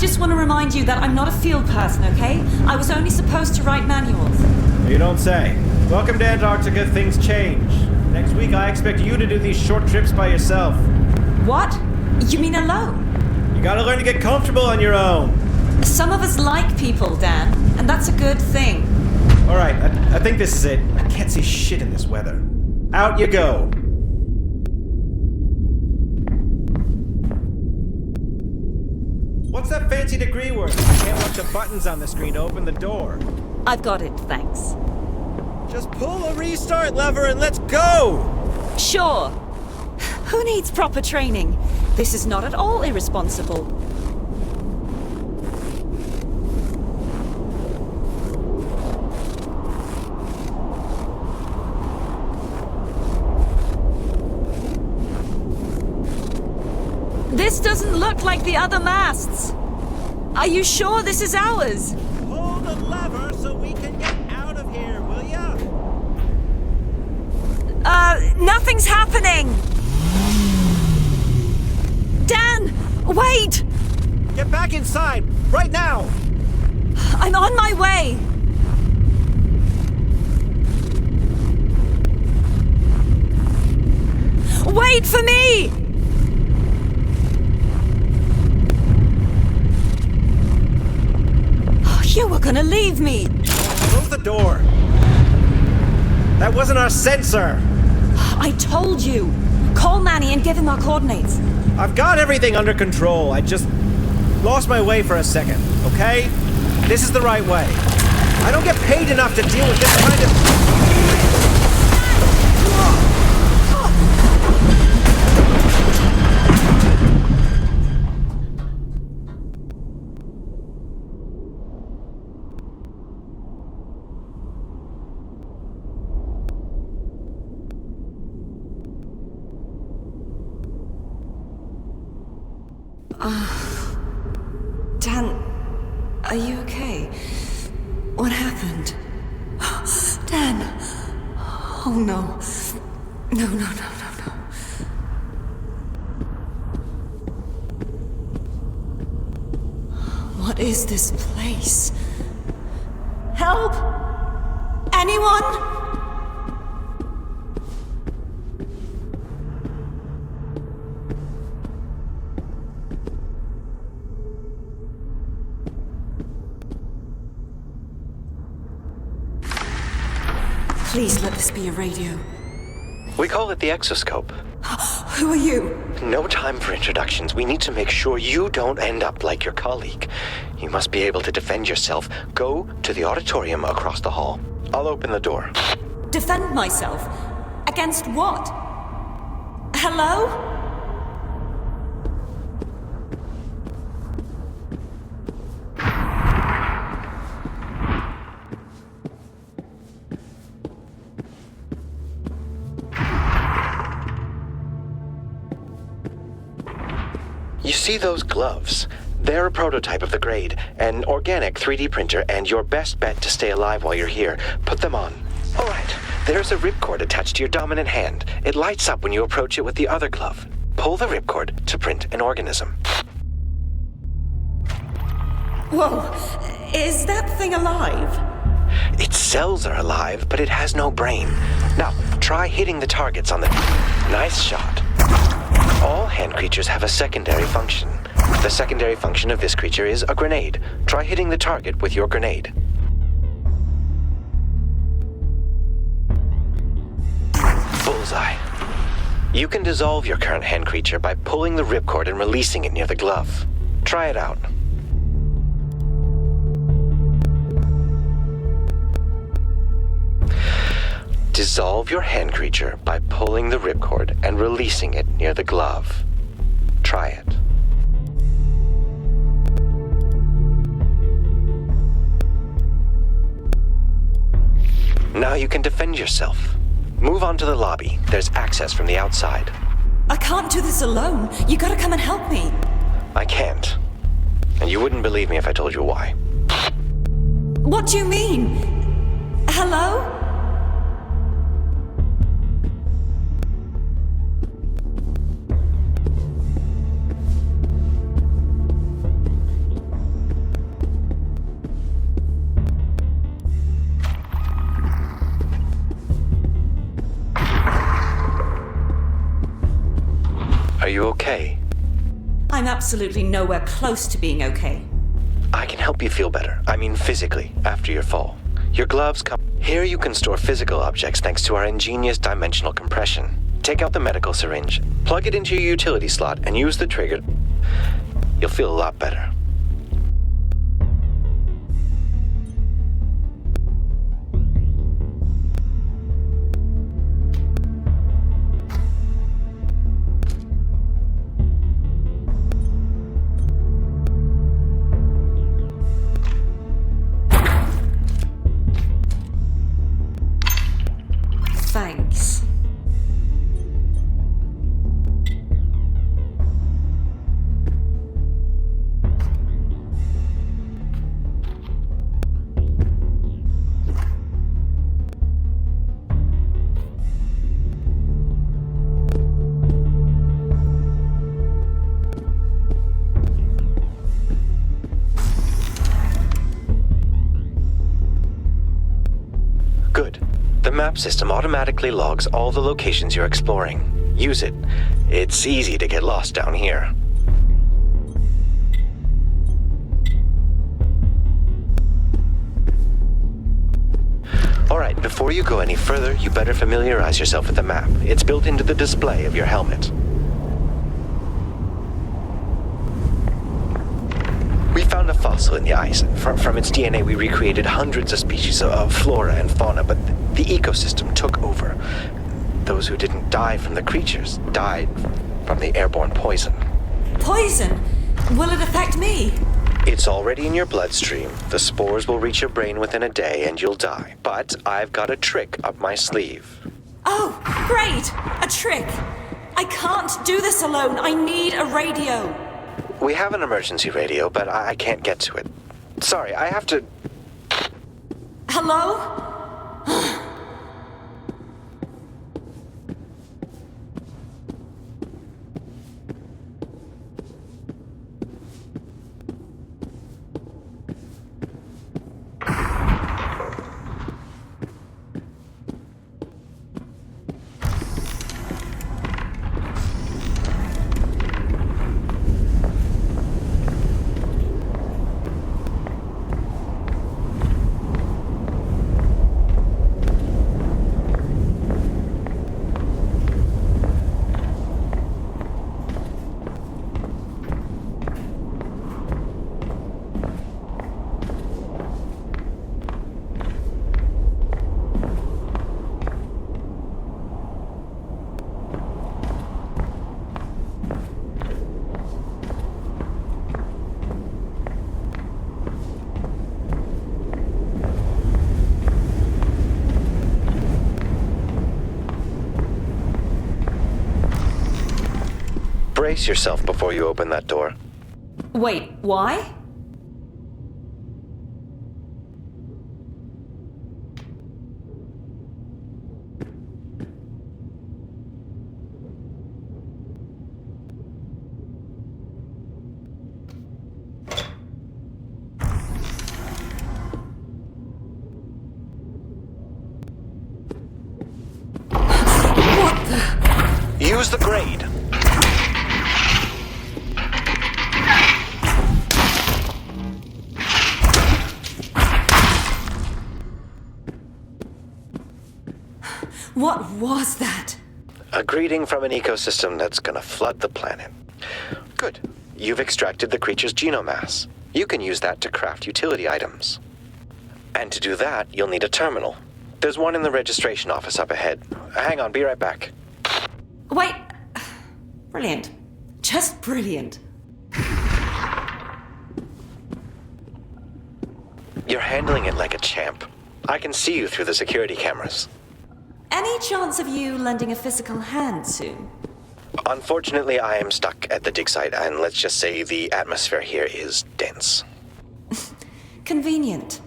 just want to remind you that I'm not a field person, okay? I was only supposed to write manuals. You don't say. Welcome to Antarctica, things change. Next week I expect you to do these short trips by yourself. What? You mean alone? You gotta learn to get comfortable on your own. Some of us like people, Dan, and that's a good thing. Alright, I think this is it. I can't see shit in this weather. Out you go. What's that fancy degree worth? I can't watch the buttons on the screen to open the door. I've got it, thanks. Just pull the restart lever and let's go! Sure. Who needs proper training? This is not at all irresponsible. This doesn't look like the other masts. Are you sure this is ours? Pull the lever so we can get out of here, will ya? Nothing's happening! Dan! Wait! Get back inside, right now! I'm on my way! Wait for me! You were gonna leave me! Close the door! That wasn't our sensor! I told you! Call Manny and give him our coordinates. I've got everything under control. I just lost my way for a second, okay? This is the right way. I don't get paid enough to deal with this kind of... Dan, are you okay? What happened? Dan! Oh no. No. What is this place? Help! Anyone? Please let this be a radio. We call it the exoscope. Who are you? No time for introductions. We need to make sure you don't end up like your colleague. You must be able to defend yourself. Go to the auditorium across the hall. I'll open the door. Defend myself? Against what? Hello? You see those gloves? They're a prototype of the grade, an organic 3D printer, and your best bet to stay alive while you're here. Put them on. All right, there's a ripcord attached to your dominant hand. It lights up when you approach it with the other glove. Pull the ripcord to print an organism. Whoa, is that thing alive? Its cells are alive, but it has no brain. Now, try hitting the targets on the... Nice shot. All hand creatures have a secondary function. The secondary function of this creature is a grenade. Try hitting the target with your grenade. Bullseye. You can dissolve your current hand creature by pulling the ripcord and releasing it near the glove. Try it out. Dissolve your hand creature by pulling the ripcord and releasing it near the glove. Try it. Now you can defend yourself. Move on to the lobby. There's access from the outside. I can't do this alone. You gotta come and help me. I can't. And you wouldn't believe me if I told you why. What do you mean? Hello? absolutely nowhere close to being okay. I can help you feel better. I mean physically, after your fall. Your gloves come... Here you can store physical objects thanks to our ingenious dimensional compression. Take out the medical syringe, plug it into your utility slot, and use the trigger. You'll feel a lot better. Thanks. Good. The map system automatically logs all the locations you're exploring. Use it. It's easy to get lost down here. Alright, before you go any further, you better familiarize yourself with the map. It's built into the display of your helmet. We found a fossil in the ice. From its DNA, we recreated hundreds of species of flora and fauna, but the ecosystem took over. Those who didn't die from the creatures died from the airborne poison. Poison? Will it affect me? It's already in your bloodstream. The spores will reach your brain within a day and you'll die. But I've got a trick up my sleeve. Oh, great! A trick! I can't do this alone. I need a radio. We have an emergency radio, but I can't get to it. Sorry, I have to... Hello? Brace yourself before you open that door. Wait, why? Use the grade. What was that? A greeting from an ecosystem that's gonna flood the planet. Good. You've extracted the creature's genomass. You can use that to craft utility items. And to do that, you'll need a terminal. There's one in the registration office up ahead. Hang on, be right back. Wait. Brilliant. Just brilliant. You're handling it like a champ. I can see you through the security cameras. Any chance of you lending a physical hand soon? Unfortunately, I am stuck at the dig site, and let's just say the atmosphere here is dense. Convenient.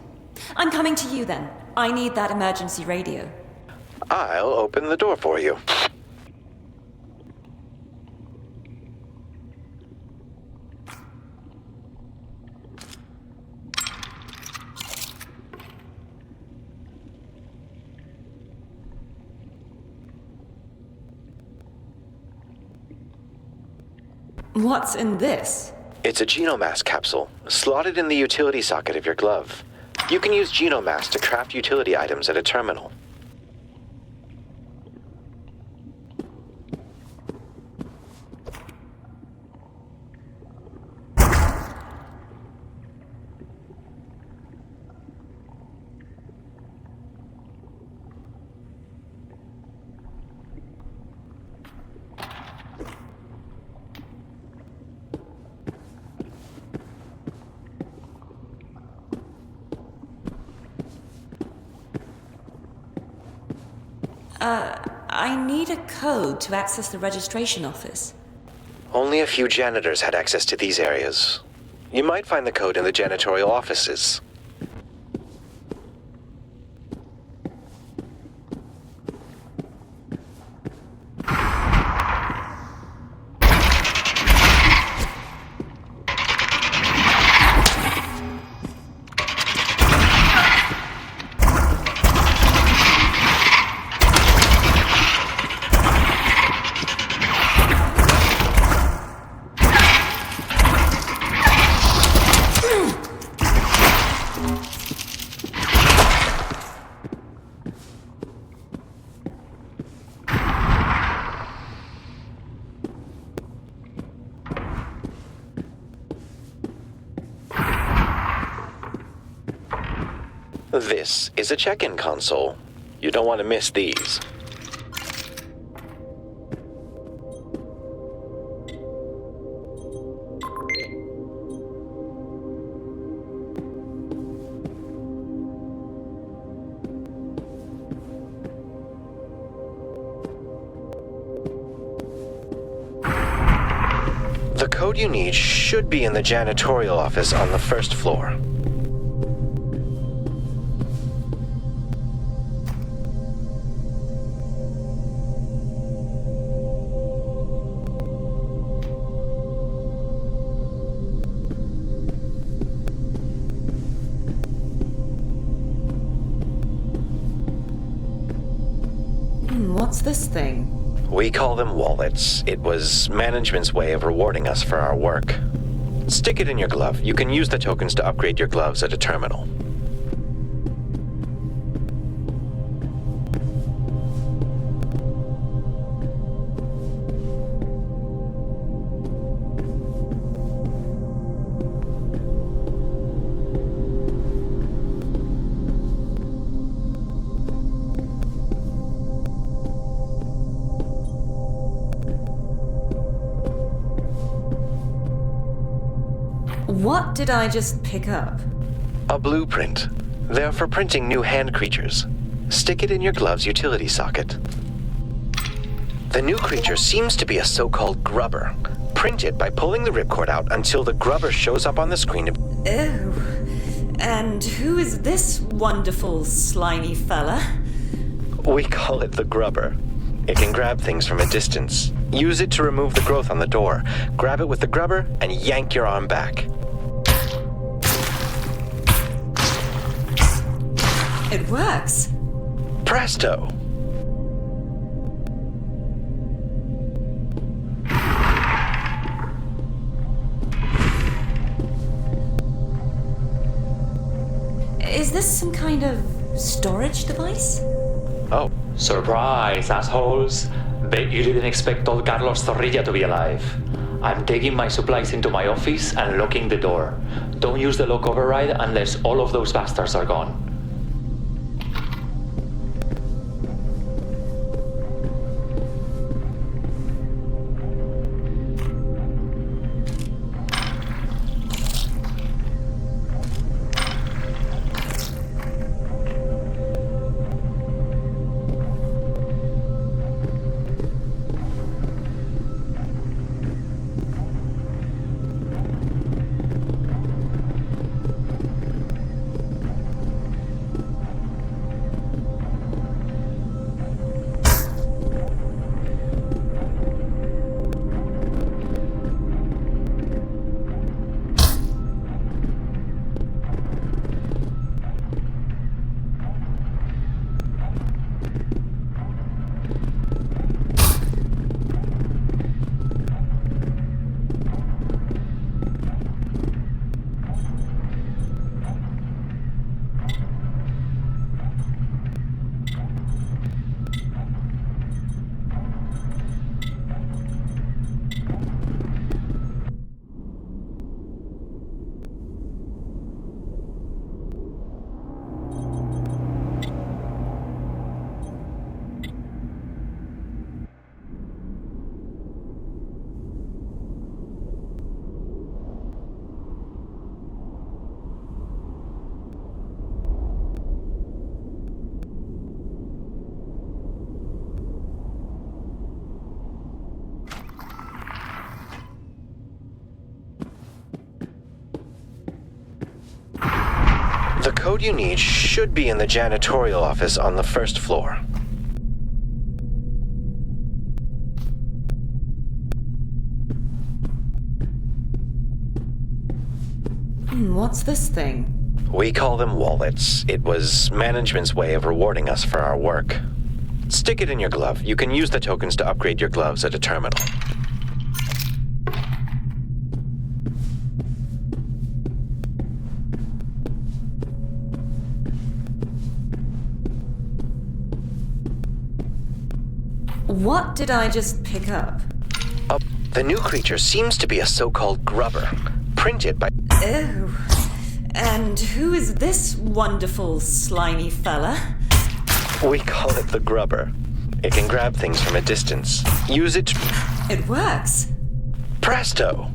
I'm coming to you then. I need that emergency radio. I'll open the door for you. What's in this? It's a Genomass capsule, slotted in the utility socket of your glove. You can use Genomass to craft utility items at a terminal. I need a code to access the registration office. Only a few janitors had access to these areas. You might find the code in the janitorial offices. This is a check-in console. You don't want to miss these. The code you need should be in the janitorial office on the first floor. What's this thing? We call them wallets. It was management's way of rewarding us for our work. Stick it in your glove. You can use the tokens to upgrade your gloves at a terminal. What did I just pick up? A blueprint. They're for printing new hand creatures. Stick it in your glove's utility socket. The new creature seems to be a so-called grubber. Print it by pulling the ripcord out until the grubber shows up on the screen. Oh. And who is this wonderful, slimy fella? We call it the grubber. It can grab things from a distance. Use it to remove the growth on the door. Grab it with the grubber and yank your arm back. It works. Presto! Is this some kind of storage device? Oh, Surprise, assholes! Bet you didn't expect old Carlos Zorrilla to be alive. I'm taking my supplies into my office and locking the door. Don't use the lock override unless all of those bastards are gone. The code you need should be in the janitorial office on the first floor. What's this thing? We call them wallets. It was management's way of rewarding us for our work. Stick it in your glove. You can use the tokens to upgrade your gloves at a terminal. What did I just pick up? The new creature seems to be a so-called grubber, printed by... Oh. And who is this wonderful, slimy fella? We call it the grubber. It can grab things from a distance. Use it... It works. Presto!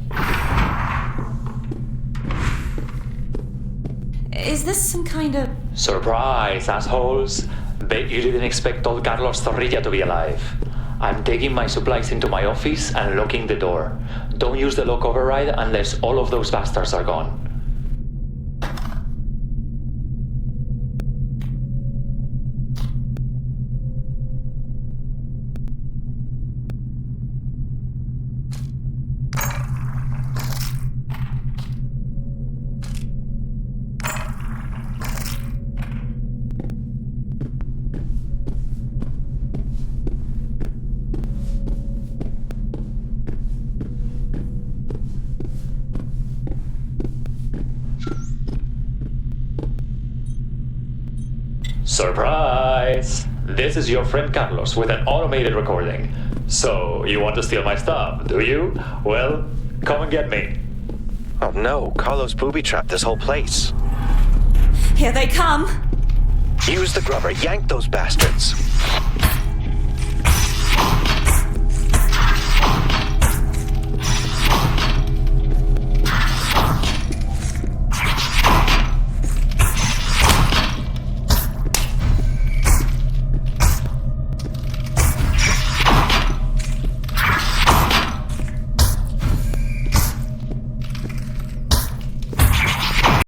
Is this some kind of... Surprise, assholes! Bet you didn't expect old Carlos Zorrilla to be alive. I'm taking my supplies into my office and locking the door. Don't use the lock override unless all of those bastards are gone. Surprise! This is your friend Carlos with an automated recording. So, you want to steal my stuff, do you? Well, come and get me. Oh no, Carlos booby-trapped this whole place. Here they come! Use the grubber, yank those bastards.